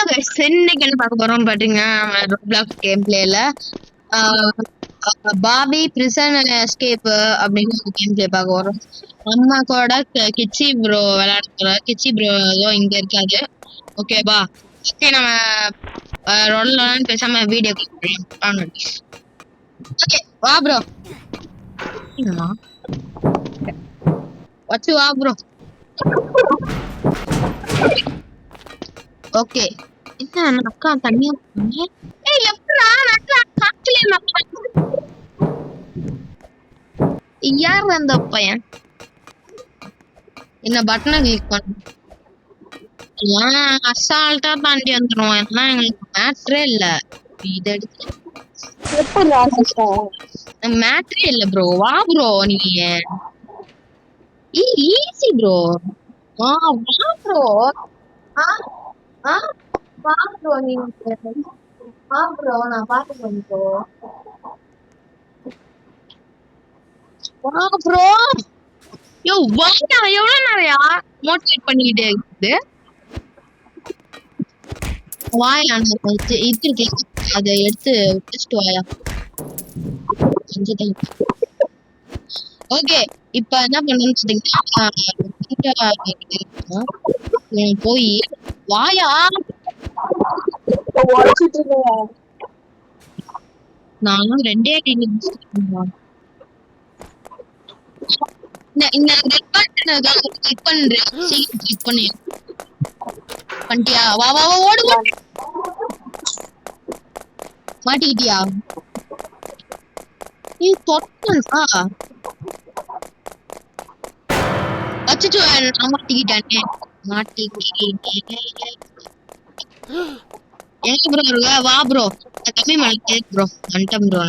இன்னைக்கு என்ன பார்க்க போறோம் பாத்தீங்கன்னா ரோப்ளாக்ஸ் கேம் பிளேல பாபி பிரிசன் எஸ்கேப் அப்படின்னு ஒரு கேம் பிளே பார்க்க போறோம். அம்மா கூட கிச்சி ப்ரோ விளையாடுற கிச்சி ப்ரோ இங்க இருக்காது. ஓகேவா? ஓகே, நம்ம ரொல்லான்னு பேசாம வீடியோ வாங்க. ஓகே வா ப்ரோ. என்னமா வச்சு வா ப்ரோ. ஓகே, என்ன அக்கா தனியா யார் அந்த பையன்? என்ன பட்டனை கிளிக் பண்ண அசால்ட்டா தாண்டி வந்துடும். எல்லாம் எங்களுக்கு மேட்ரே இல்ல. இது எடுத்து மேட்ரே இல்ல ப்ரோ. வா ப்ரோ, நீங்க ஈஸி ப்ரோ. வா ப்ரோ. வா ப்ரோ, நீங்க வா ப்ரோ, நான் பாத்துக்கிறேன் ப்ரோ. வா ப்ரோ. யோ வாடா, எவ்வளவு நிறையா மோட்டிவேட் பண்ணிக்கிட்டே இருக்குது. வாயா, இது இருக்கு, அதை எடுத்து வச்சுட்டு வாயா. ஓகே, இப்ப என்ன பண்ணணும்னு போய் வாயா. நானும் ரெண்டே பண்ணிட்டியா? வா வா ஓடு. மாட்டிக்கிட்டியா? நீ தொட்டா அச்சோ, நான் மாட்டிக்கிட்டானே. எங்க ப்ரோ இருக்க? வா ப்ரோ, கம்மி மலைக்கு ப்ரோ வந்துட்டேன் ப்ரோ.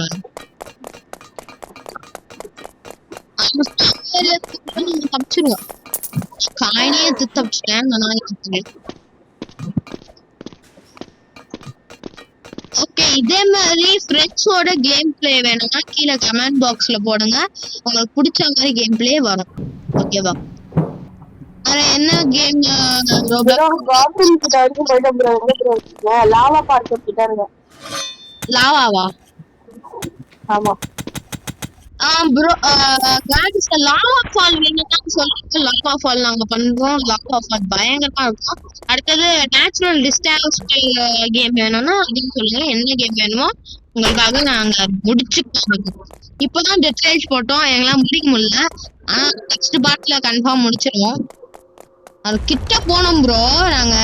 தப்பிச்சிருவோம். காயினே தப்பிச்சிட்டேன் நான். ஓகே, இதே மாதிரி ஃப்ரெண்ட்ஸோட கேம் பிளே வேணும்னா கீழே கமெண்ட் பாக்ஸ்ல போடுங்க. உங்களுக்கு பிடிச்ச மாதிரி கேம் பிளே வரும். ஓகேவா? வேற என்ன கேம்? லாவாவா? ஆமா ப்ரோ, காய்ஸ் லாவா ஃபால் வேணும்னா சொல்லுங்க. லாவா ஃபால் நாங்க பண்றோம். லாவா ஃபால் பயங்கரமா இருக்கும். அடுத்தது நேச்சுரல் டிசாஸ்டர் கேம் வேணும்னா அதுன்னு சொல்லுங்க. என்ன கேம் வேணுமோ உங்களுக்காக நாங்க முடிச்சு இப்பதான் டெட்லைன்ஸ் போட்டோம். எங்களாம் முடிக்க முடியல. ஆனா நெக்ஸ்ட் பார்ட்ல கன்ஃபார்ம் முடிச்சிருவோம். அது கிட்ட போனோம் ப்ரோ. நாங்க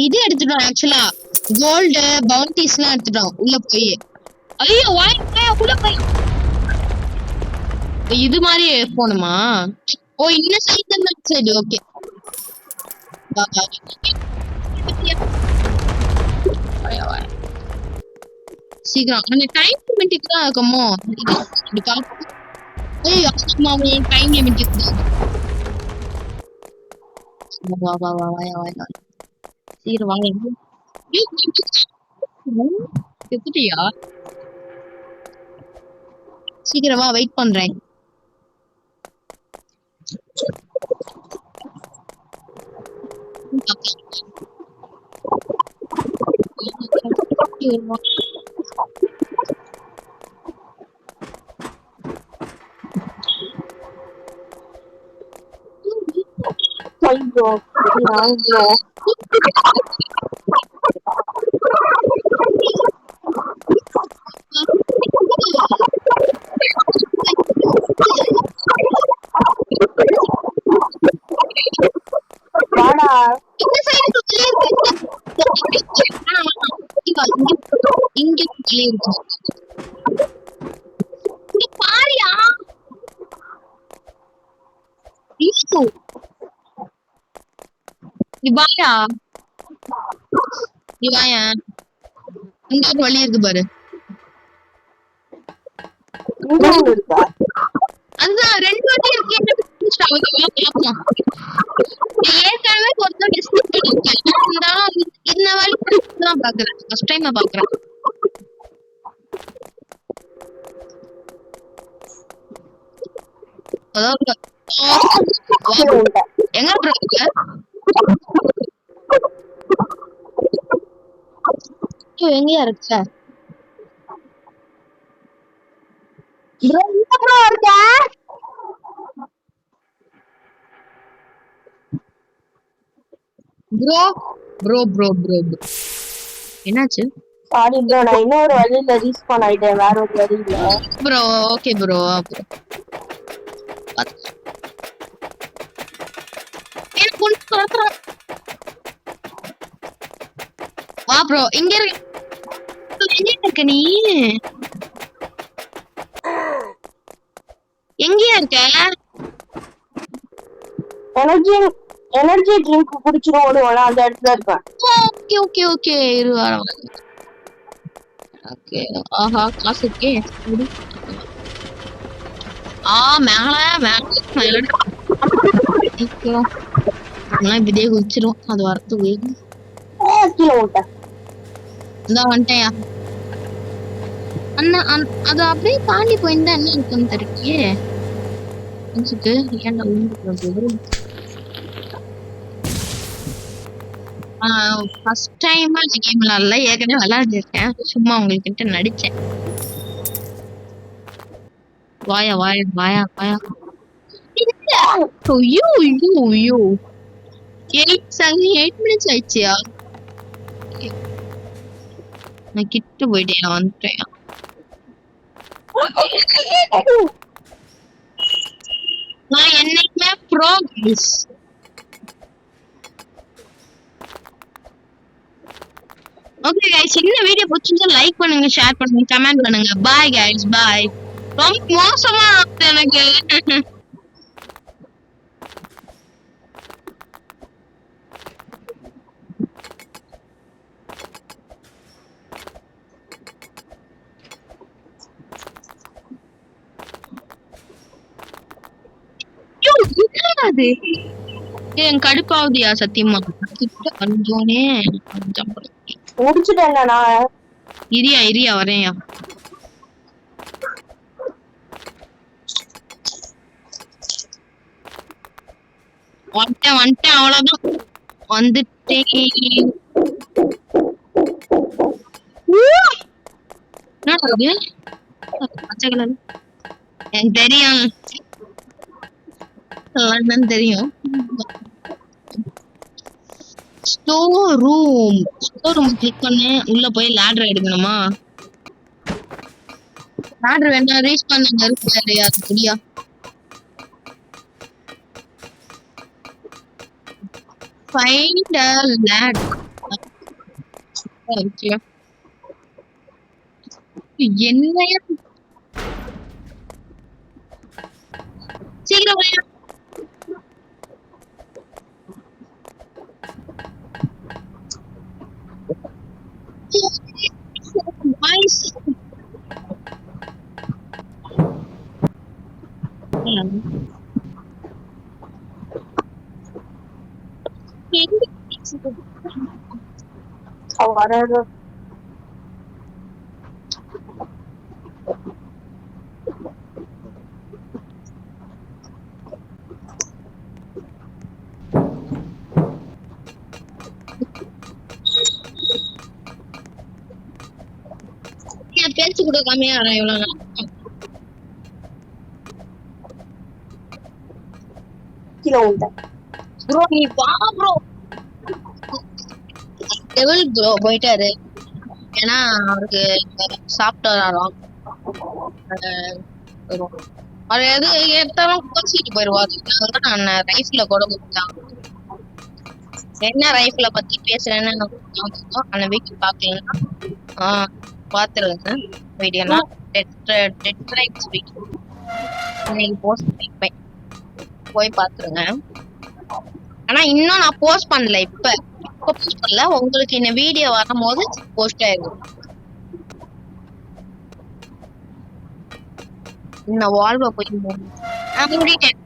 இது எடுத்துட்டோம். ஆக்சுவலா கோல்டு பவுண்டிஸ் எல்லாம் எடுத்துட்டோம் உள்ள போய். ஐயோ உள்ள போய் இது மாதிரி போணுமா? ஓ, இந்த சைடு. ஓகே, சீக்கிரம் அந்த டைம் லிமிட்டுக்கு தான் இருக்குமோ? ஏய் ஆமா, டைம் லிமிட் வா வா வா வா சீக்கிரம் வாங்க. செத்துட்டியா? சீக்கிரம் வா, வெயிட் பண்றேன். பாரியா வாயா, நீ வாயா. இங்க ஒரு வழி இருக்கு பாரு. அதுதான் 2 வாட்டி இருக்கு. ஏற்கனவே கொஞ்சம் டிஸ்கஸ் பண்ணிருக்கேன். இருந்தாலும் இந்த வழி தான் பாக்குறேன். ஃபர்ஸ்ட் டைம் பாக்குறேன். அதாவது எங்க ப்ரோ? எங்கயா இருக்க ப்ரோ எங்க ப்ரோ இருக்க? ப்ரோ ப்ரோ ப்ரோ ப்ரோ என்னாச்சு சாரி ப்ரோ, நான் இன்னொரு வழியில ரீஸ்பான் ஆயிட்டேன், வேற ஒரு வழியில. ப்ரோ ஓகே ப்ரோ வா ப்ரோ இங்க இருக்க நீ எங்கயா இருக்க எனர்ஜி எனர்ஜி ட்ரிங்க் குடிச்சிட்டு ஓடுவோம்ல, அந்த இடத்துல இருக்கேன். ஓகே ஓகே ஓகே இரு வரேன் ஓகே ஆஹா காசு இருக்கே மேல மேல இப்படியே குதிச்சிரும் அது வரத்துக்கு கீழே விட்டேன். இந்த வந்துட்டேயா அண்ணா அது அப்படியே தாண்டி போயிருந்தா என்ன இருக்குன்னு தெரியலையே ஏன்டா ஃபர்ஸ்ட் டைமா இந்த கேம் விளையாடல, ஏற்கனவே விளையாடிருக்கேன், சும்மா உங்ககிட்ட நடிச்சேன். வாயா வாயா வாயா வாயா ஐயோ ஐயோ ஐயோ 8 minutes ஆயிடுச்சியா நான் கிட்ட போயிட்டேன் வந்துட்டேன் நான் என்னைக்குமே ப்ரோக்ரஸ் ஓகே गाइस இந்த வீடியோ பிடிச்சிருந்தா லைக் பண்ணுங்க ஷேர் பண்ணுங்க கமெண்ட் பண்ணுங்க பை गाइस பை ரொம்ப மோசமா எனக்கு அது என் கடுப்பாவதியா சத்தியமா கிட்ட கொஞ்சோனே முடிச்சுட்டேன் நான். இரியா வரேன்யா வந்துட்டேன் அவ்வளவுதான் வந்துட்டேன் பச்சை கலர் எனக்கு தெரியும் தெரியும் ஸ்டோர் ரூம் கிளிக் பண்ணு உள்ள போய் லேடர் எடுக்கணுமா லேடர் வேண்டாம் ரீச் பண்ண இருக்கு புரியா find a ladder என்ன சீக்கிரம் வாயா வராது. பேச்சு கூட கம்மியா இவ்வளவு கீழே விட்டேன். ப்ரோ நீ வா ப்ரோ டெவில் ப்ரோ போயிட்டாரு ஏன்னா அவருக்கு சாப்பிட்டாராம் அவர் எது எடுத்தாலும் கோச்சிட்டு போயிடுவாரு நான் ரைஃபிள கூட கொடுத்தான் என்ன ரைஃபிள பத்தி பேசுறேன்னு அந்த வீக் பாக்கலன்னா பாத்துருங்க வீடியோனா போஸ்ட் போய் பாத்துருங்க ஆனா இன்னும் நான் போஸ்ட் பண்ணல இப்ப போஸ்ட் பண்ணல உங்களுக்கு இந்த வீடியோ வரும்போது போஸ்ட் ஆயிடும் இந்த வால்வ போய் முடிட்டேன்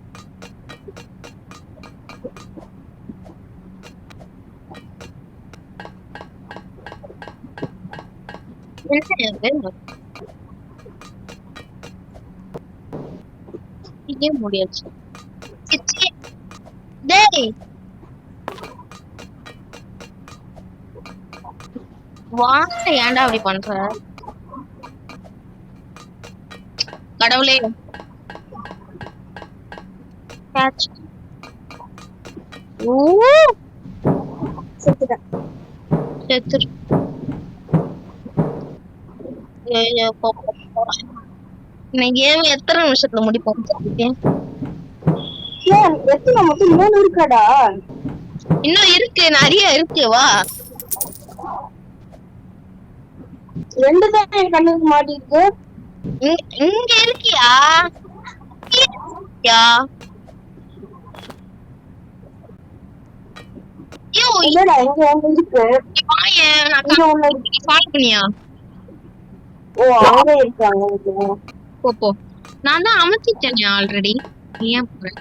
இதே முடியாச்சு டேய் வாங்க ஏன்டா அப்படி பண்ற கடவுளே catch. ஓ செத்துட்டேன். செத்துரு இன்னைக்கு எத்தனை நிமிஷத்துல முடிப்போம் ஏன் எத்தனை மட்டும் 3 இருக்காடா? இன்னும் இருக்கு நிறைய இருக்கு வா 2 தான் என் கண்ணுக்கு மாட்டிருக்கு. இங்க இருக்கியா யா ஐயோ இல்லடா இங்க ஒண்ணு இருக்கு. வாயேன் நான் இங்க ஒண்ணு இருக்கு. ஃபாலோ பண்ணியா ஓ அங்க இருக்காங்க. போ போ நான் தான் அமைச்சிட்டேனே ஆல்ரெடி ஏன் போற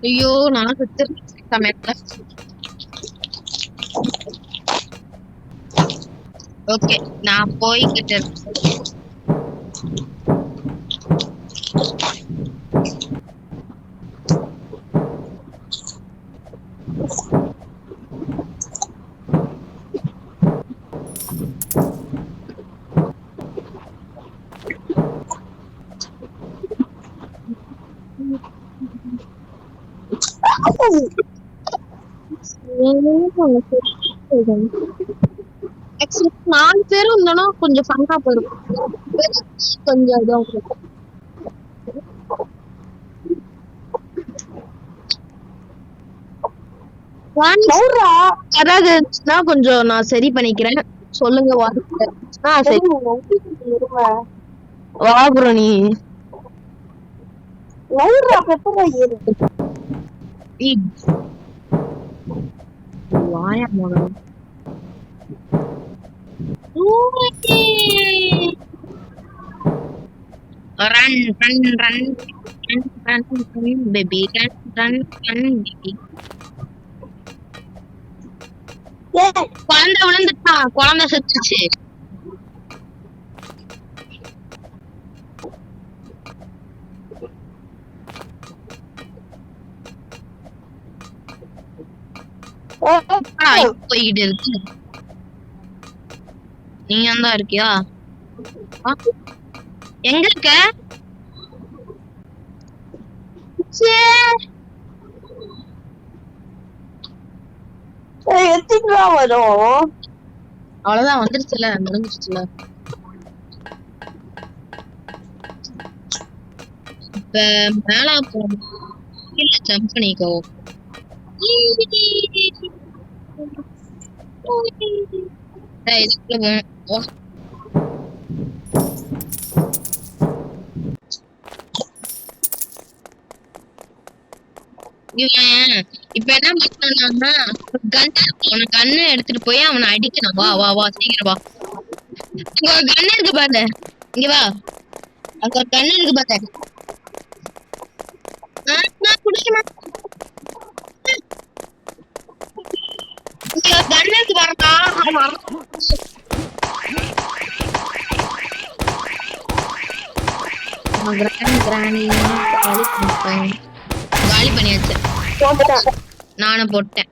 ஐயோ நான் செத்து சமயத்துல ஓகே நான் போய்கிட்டு இருக்கேன். Actually, 4 பேரும் இருந்தோம்னா கொஞ்சம் ஃபன்னா போயிடும் கொஞ்சம் இதாக இருக்கும் யாராவது இருந்துச்சுன்னா கொஞ்சம் நான் சரி பண்ணிக்கிறேன் சொல்லுங்க சரி வா ப்ரோ நீ வாயா மோன run run run run run run baby run run run baby குழந்தை விழுந்துட்டா குழந்தை செத்துச்சு போய்கிட்டு இருக்கு நீங்க தான் இருக்கியா எங்க இருக்க வரும் அவ்வளவுதான் வந்துருச்சுல முடிஞ்சிருச்சுல இப்ப மேல போகணும் இல்ல ஜம்ப் பண்ணிக்கோ இப்ப என்ன பண்ணா கண்ணு எடுத்துட்டு போய் அவனை அடிக்கணும் வா வா வா சீக்கிரம் வா இங்க ஒரு கண்ணு இருக்கு பாரு இங்க வா அங்க ஒரு கண்ணு இருக்கு பாரு குடிக்கணும் இங்க ஒரு கண்ணு இருக்கு பாருடா காலி பண்ணியாச்சு நானும் போட்டேன்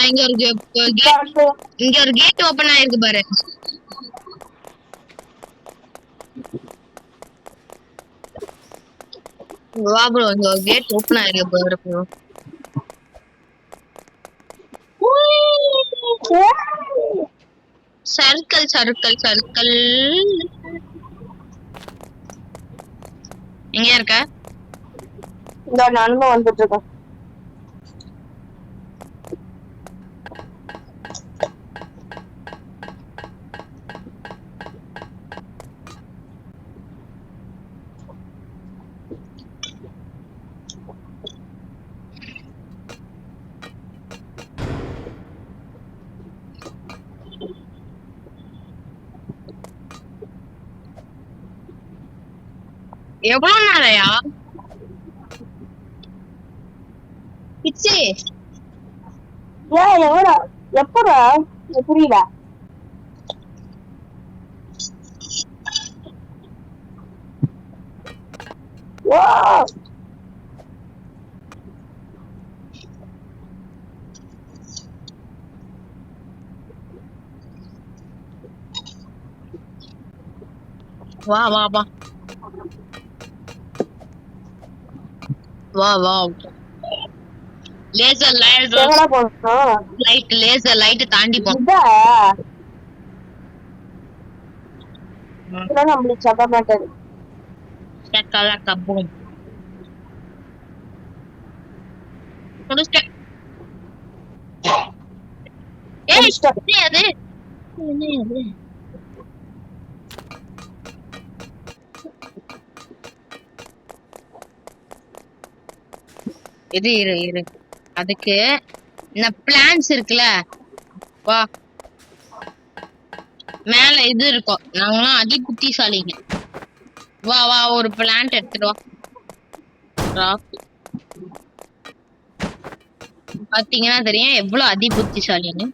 இங்க ஒரு கேட் ஓபன் ஆயிருக்கு பாரு வா ப்ரோ இங்க ஒரு கேட் ஓபன் ஆயிருக்கு பாரு ப்ரோ சர்க்கிள் சர்க்கிள் சர்க்கிள் எங்க இருக்க நானும் வந்துட்டு இருக்கேன் எவ்வளவு நாளையா பிச்சி எவ்வளோ எப்படா புரியல வா வா வா வா வா லேசர் எங்கடா போனோம் லேசர் லைட் தாண்டி போ இதா இதெல்லாம் நம்மளுக்கு சப்ப மாட்டாது சக்கலக்க பூம் முடிச்சிட்டேன் ஏய் முடிச்சிட்டேன். என்ன அது என்ன அது இது இரு இரு அதுக்கு இந்த பிளான்ஸ் இருக்குல்ல வா மேல இது இருக்கும் நாங்களாம் அதி புத்திசாலிங்க வா வா ஒரு பிளான்ட் எடுத்துட்டு வா ராக் பாத்தீங்கன்னா தெரியும் எவ்வளவு அதி புத்திசாலின்னு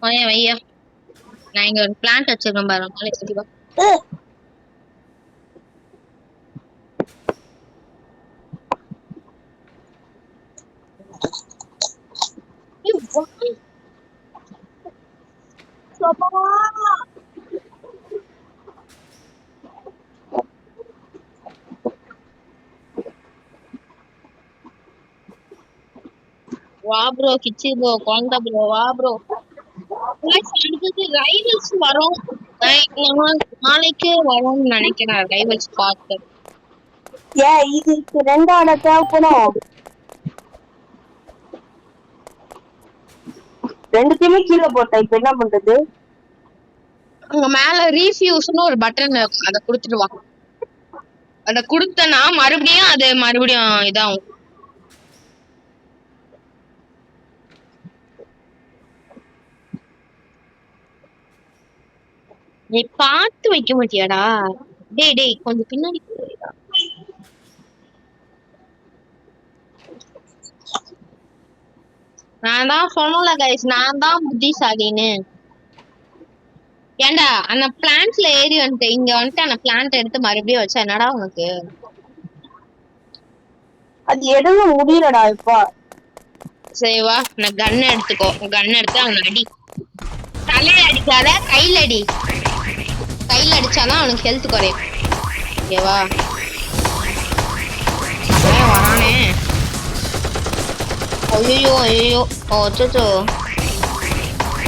வையா வையா நான் இங்க ஒரு பிளான்ட் வச்சிருக்கேன் பாருங்க மேலே ஏறி வா. வா ப்ரோ கிச்சி ப்ரோ குழந்தை ப்ரோ வா ப்ரோ அடுத்தது ரைவல்ஸ் வரும் நாளைக்கு வரும்னு நினைக்கிறேன் ரைவல்ஸ் பார்த்து ஏன் இதுக்கு ரெண்டோட தேவைப்படும் ரெண்டுத்தையுமே கீழே போட்டேன் இப்ப என்ன பண்றது அங்க மேல ரீஃப்யூஸ்னு ஒரு பட்டன் இருக்கும் அதை கொடுத்துட்டு வா அதை கொடுத்தனா மறுபடியும் அது மறுபடியும் இதாகும் நீ பார்த்து வைக்க மாட்டியாடா டேய் டேய் கொஞ்சம் பின்னாடி போயிடா நான் தான் சொன்னல கைஸ் நான் தான் புத்திசாலின்னு ஏண்டா அந்த பிளான்ட்ல ஏறி வந்துட்டு இங்க வந்துட்டு அந்த பிளான்ட் எடுத்து மறுபடியும் வச்சா என்னடா உனக்கு அது எடுக்க முடியலடா இப்ப சரி வா நான் கன் எடுத்துக்கோ கன் எடுத்து அவனை அடி தலையில அடிக்காத கையில அடி கையில அடிச்சாதான் அவனுக்கு ஹெல்த் குறையும் ஓகேவா வரானே ஐயோ ஐயோ ஓச்சோ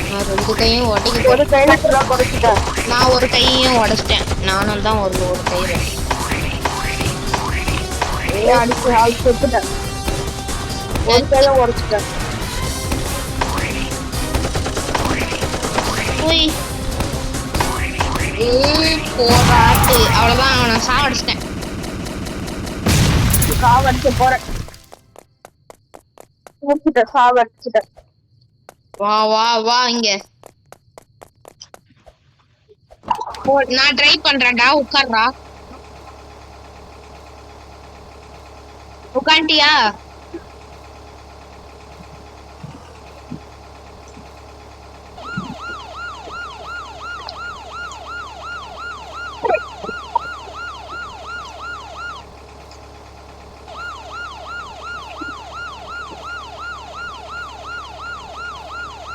நான் ரெண்டு கையும் உடைக்க ஒரு கையில குறைச்சிட்டேன் நான் ஒரு கையையும் உடைச்சிட்டேன் நானும் தான் ஒரு கையில அடிச்சு செத்துட்டேன் ஒரு கையில உடைச்சிட்டேன் போராட்டு அவ்வளவுதான் அவனை சாவடிச்சிட்டேன் சாவடிச்சு போறேன் முடிச்சிட்டேன் சாவடிச்சிட்டேன் வா வா வா இங்க நான் ட்ரை பண்றேன்டா உட்கார்றா உட்காண்டியா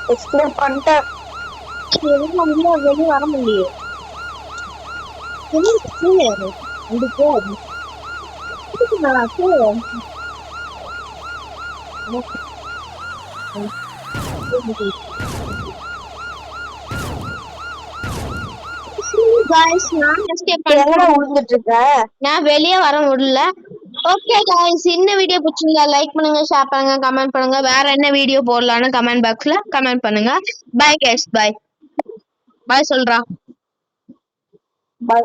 எக்ஸ்பிளைன் பண்ணிட்டேன் வெளியே வர முடியும் நான் வெளியே வர முடியல ஓகே गाइस இந்த வீடியோ பிடிச்சிருந்தா லைக் பண்ணுங்க ஷேர் பண்ணுங்க கமெண்ட் பண்ணுங்க வேற என்ன வீடியோ போடலாம்னு கமெண்ட் பாக்ஸ்ல கமெண்ட் பண்ணுங்க பை गाइस பை பை சொல்றா பை